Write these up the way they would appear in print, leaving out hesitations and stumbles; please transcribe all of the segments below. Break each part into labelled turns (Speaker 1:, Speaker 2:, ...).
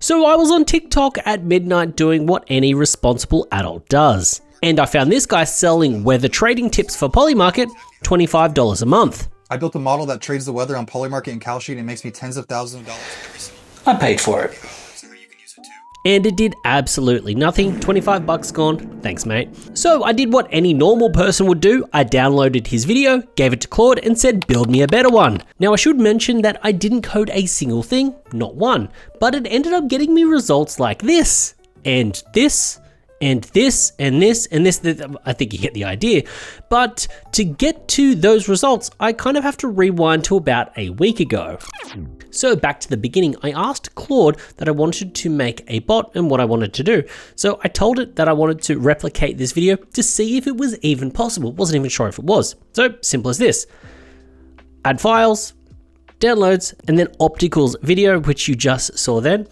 Speaker 1: So I was on TikTok at midnight doing what any responsible adult does. And I found this guy selling weather trading tips for Polymarket, $25 a month.
Speaker 2: I built a model that trades the weather on Polymarket and Calsheet and it makes me tens of thousands of dollars.
Speaker 1: I paid for it. And it did absolutely nothing. 25 bucks gone. Thanks, mate. So I did what any normal person would do. I downloaded his video, gave it to Claude, and said, build me a better one. Now, I should mention that I didn't code a single thing, not one, but it ended up getting me results like this, and this, and this, and this, and this. I think you get the idea. But to get to those results, I kind of have to rewind to about a week ago. So back to the beginning, I asked Claude that I wanted to make a bot and what I wanted to do. So I told it that I wanted to replicate this video to see if it was even possible. Wasn't even sure if it was. So simple as this. Add files, downloads, and then opticals video, which you just saw then.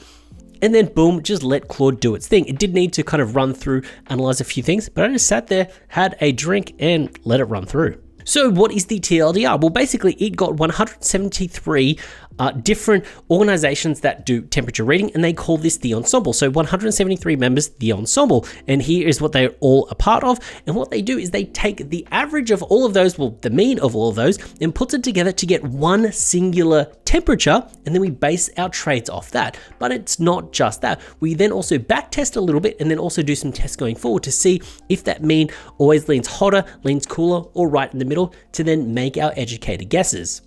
Speaker 1: And then boom, just let Claude do its thing. It did need to kind of run through, analyze a few things, but I just sat there, had a drink, and let it run through. So what is the TLDR? Well, basically it got 173 different organizations that do temperature reading, and they call this the ensemble. So 173 members, the ensemble. And here is what they're all a part of. And what they do is they take the average of all of those, well, the mean of all of those, and puts it together to get one singular temperature. And then we base our trades off that. But it's not just that. We then also back test a little bit and then also do some tests going forward to see if that mean always leans hotter, leans cooler, or right in the middle to then make our educated guesses.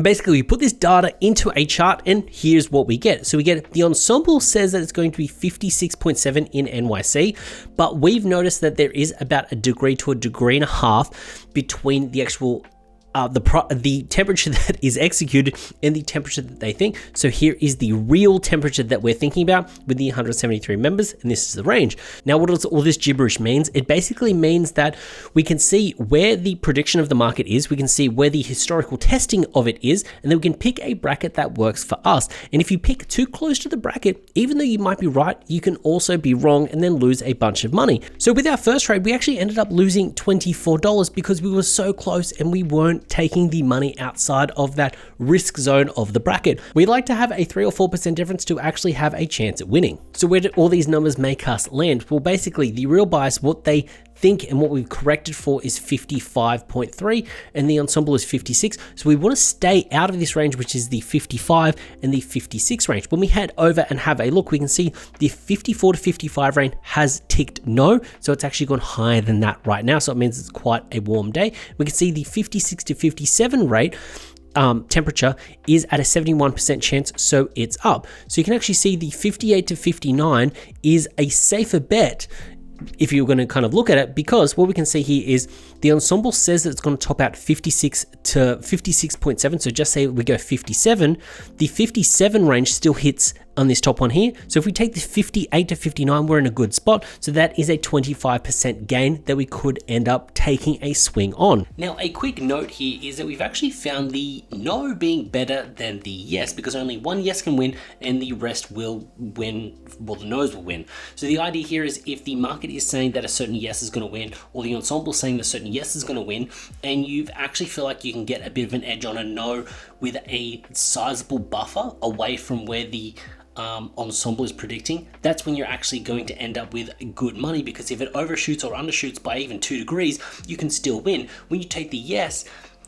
Speaker 1: Basically, we put this data into a chart and here's what we get. So we get the ensemble says that it's going to be 56.7 in NYC, but we've noticed that there is about a degree to a degree and a half between the actual the temperature that is executed and the temperature that they think. So here is the real temperature that we're thinking about with the 173 members, and this is the range. Now, what does all this gibberish means? It basically means that we can see where the prediction of the market is, we can see where the historical testing of it is, and then we can pick a bracket that works for us. And if you pick too close to the bracket, even though you might be right, you can also be wrong and then lose a bunch of money. So with our first trade, we actually ended up losing $24 because we were so close and we weren't taking the money outside of that risk zone of the bracket. We like to have a 3 or 4% difference to actually have a chance at winning. So where did all these numbers make us land? Well, basically the real bias, what they think and what we've corrected for is 55.3 and the ensemble is 56. So we want to stay out of this range, which is the 55 and the 56 range. When we head over and have a look, we can see the 54 to 55 range has ticked no. So it's actually gone higher than that right now. So it means it's quite a warm day. We can see the 56 to 57 rate temperature is at a 71% chance, so it's up. So you can actually see the 58 to 59 is a safer bet if you're going to kind of look at it, because what we can see here is the ensemble says that it's going to top out 56 to 56.7. So just say we go 57, the 57 range still hits on this top one here. So if we take the 58 to 59, we're in a good spot. So that is a 25% gain that we could end up taking a swing on. Now, a quick note here is that we've actually found the no being better than the yes, because only one yes can win and the rest will win. Well, the no's will win. So the idea here is if the market is saying that a certain yes is going to win, or the ensemble is saying that a certain yes is going to win, and you actually feel like you can get a bit of an edge on a no with a sizable buffer away from where the ensemble is predicting, that's when you're actually going to end up with good money, because if it overshoots or undershoots by even 2 degrees, you can still win. When you take the yes,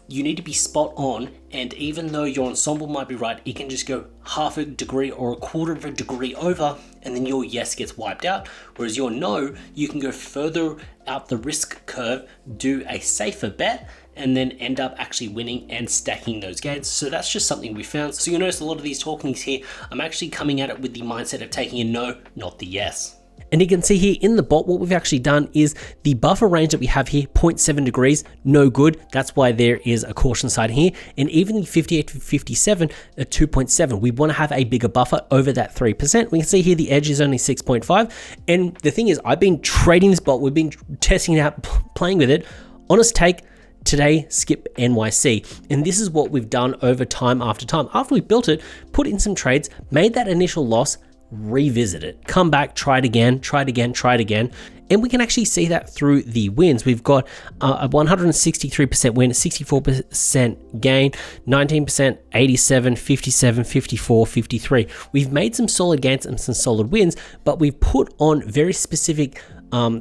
Speaker 1: you need to be spot on, and even though your ensemble might be right, it can just go half a degree or a quarter of a degree over, and then your yes gets wiped out. Whereas your no, you can go further out the risk curve, do a safer bet, and then end up actually winning and stacking those gains. So that's just something we found. So you'll notice a lot of these talkings here, I'm actually coming at it with the mindset of taking a no, not the yes. And you can see here in the bot, what we've actually done is the buffer range that we have here, 0.7 degrees, no good. That's why there is a caution sign here. And even the 58 to 57 at 2.7, we want to have a bigger buffer over that 3%. We can see here the edge is only 6.5. And the thing is, I've been trading this bot. We've been testing it out, playing with it. Honest take, today, skip NYC. And this is what we've done over time after time. After we built it, put in some trades, made that initial loss, revisit it, come back, try it again, try it again, try it again. And we can actually see that through the wins. We've got a 163% win, 64% gain, 19%, 87, 57, 54, 53. We've made some solid gains and some solid wins, but we've put on very specific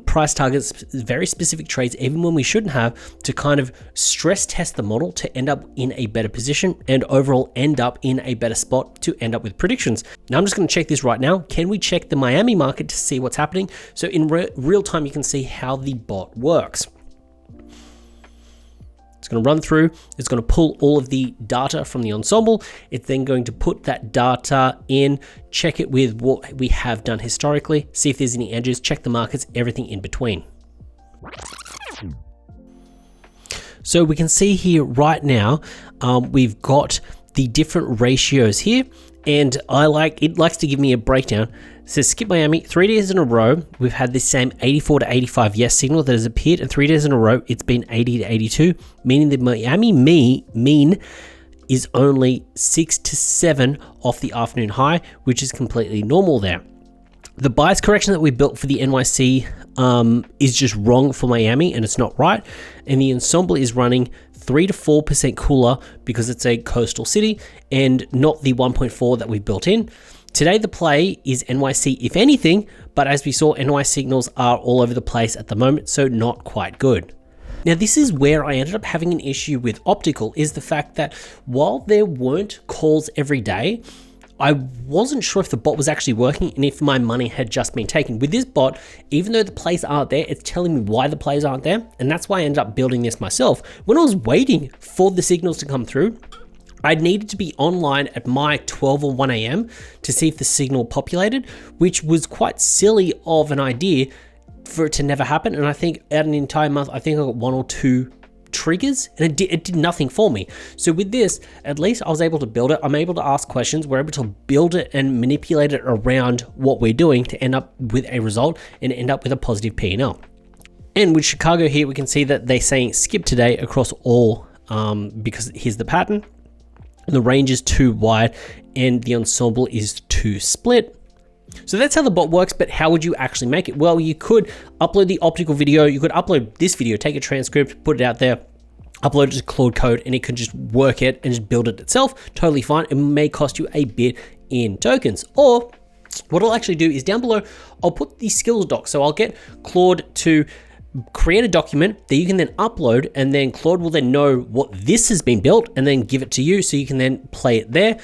Speaker 1: price targets, very specific trades, even when we shouldn't have, to kind of stress test the model to end up in a better position and overall end up in a better spot to end up with predictions. Now I'm just going to check this right now. Can we check the Miami market to see what's happening? So in real time, you can see how the bot works. It's going to run through, it's going to pull all of the data from the ensemble. It's then going to put that data in, check it with what we have done historically, see if there's any edges, check the markets, everything in between. So we can see here right now, we've got the different ratios here, and it likes to give me a breakdown. It says skip Miami 3 days in a row. We've had this same 84 to 85 yes signal that has appeared, and 3 days in a row it's been 80 to 82, meaning the Miami mean is only 6 to 7 off the afternoon high, which is completely normal there. The bias correction that we built for the NYC is just wrong for Miami, and it's not right. And the ensemble is running 3 to 4% cooler because it's a coastal city and not the 1.4 that we built in. Today, the play is NYC, if anything, but as we saw, NY signals are all over the place at the moment, so not quite good. Now, this is where I ended up having an issue with optical, is the fact that while there weren't calls every day, I wasn't sure if the bot was actually working and if my money had just been taken. With this bot, even though the plays aren't there, it's telling me why the plays aren't there, and that's why I ended up building this myself. When I was waiting for the signals to come through, I needed to be online at my 12 or 1 a.m. to see if the signal populated, which was quite silly of an idea for it to never happen. And I think out an entire month, I think I got 1 or 2 triggers, and it did nothing for me. So with this, at least I was able to build it. I'm able to ask questions. We're able to build it and manipulate it around what we're doing to end up with a result and end up with a positive P&L. And with Chicago here, we can see that they're saying skip today across all, because here's the pattern. The range is too wide and the ensemble is too split. So that's how the bot works, but how would you actually make it? Well, you could upload the optical video, you could upload this video, take a transcript, put it out there, upload it to Claude Code, and it could just work it and just build it itself. Totally fine. It may cost you a bit in tokens. Or what I'll actually do is down below, I'll put the skills doc. So I'll get Claude to create a document that you can then upload, and then Claude will then know what this has been built and then give it to you so you can then play it there.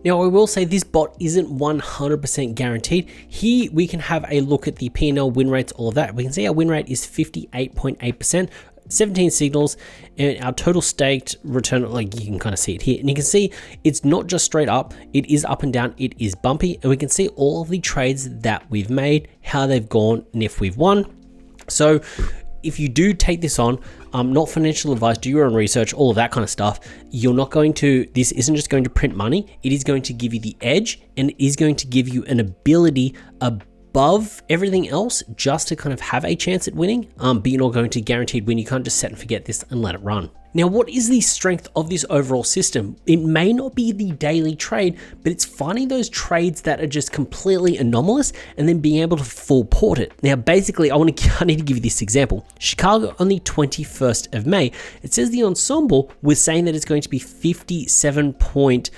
Speaker 1: Now, I will say this bot isn't 100% guaranteed. Here we can have a look at the P&L win rates, all of that. We can see our win rate is 58.8%, 17 signals, and our total staked return, like you can kind of see it here. And you can see it's not just straight up, it is up and down, it is bumpy. And we can see all of the trades that we've made, how they've gone, and if we've won. So if you do take this on, not financial advice, do your own research, all of that kind of stuff, this isn't just going to print money, it is going to give you the edge, and it is going to give you an ability above everything else just to kind of have a chance at winning, but you're not going to guaranteed win. You can't just set and forget this and let it run. Now, what is the strength of this overall system? It may not be the daily trade, but it's finding those trades that are just completely anomalous and then being able to full port it. Now, basically, I need to give you this example. Chicago on the 21st of May, it says the ensemble was saying that it's going to be 57.4.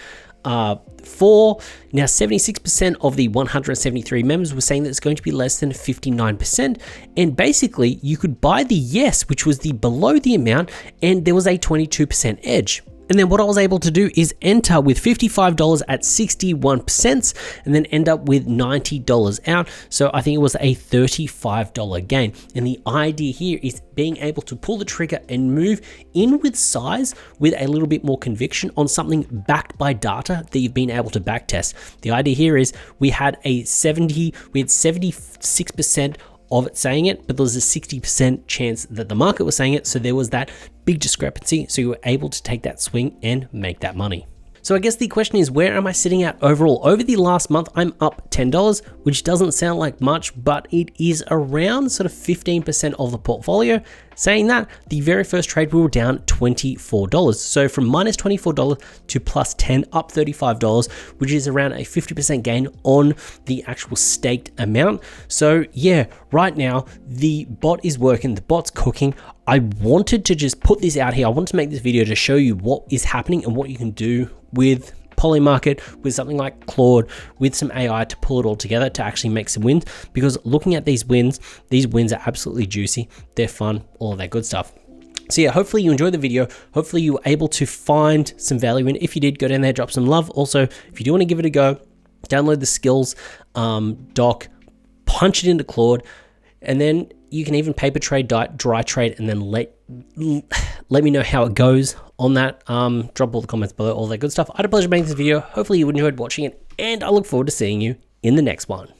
Speaker 1: Now 76% of the 173 members were saying that it's going to be less than 59%, and basically you could buy the yes, which was the below the amount, and there was a 22% edge. And then what I was able to do is enter with $55 at 61% and then end up with $90 out. So I think it was a $35 gain. And the idea here is being able to pull the trigger and move in with size with a little bit more conviction on something backed by data that you've been able to backtest. The idea here is we had 76% of it saying it, but there was a 60% chance that the market was saying it. So there was that big discrepancy. So you were able to take that swing and make that money. So I guess the question is, where am I sitting at overall? Over the last month, I'm up $10, which doesn't sound like much, but it is around sort of 15% of the portfolio. Saying that, the very first trade we were down $24. So from minus $24 to plus 10, up $35, which is around a 50% gain on the actual staked amount. So yeah, right now the bot is working, the bot's cooking. I wanted to just put this out here. I wanted to make this video to show you what is happening and what you can do with Polymarket, with something like Claude, with some AI to pull it all together to actually make some wins. Because looking at these wins are absolutely juicy. They're fun, all of that good stuff. So yeah, hopefully you enjoyed the video. Hopefully you were able to find some value in it. If you did, go down there, drop some love. Also, if you do want to give it a go, download the skills doc, punch it into Claude, and then you can even paper trade, dry trade, and then let me know how it goes on that. Drop all the comments below, all that good stuff. I had a pleasure making this video. Hopefully you enjoyed watching it, and I look forward to seeing you in the next one.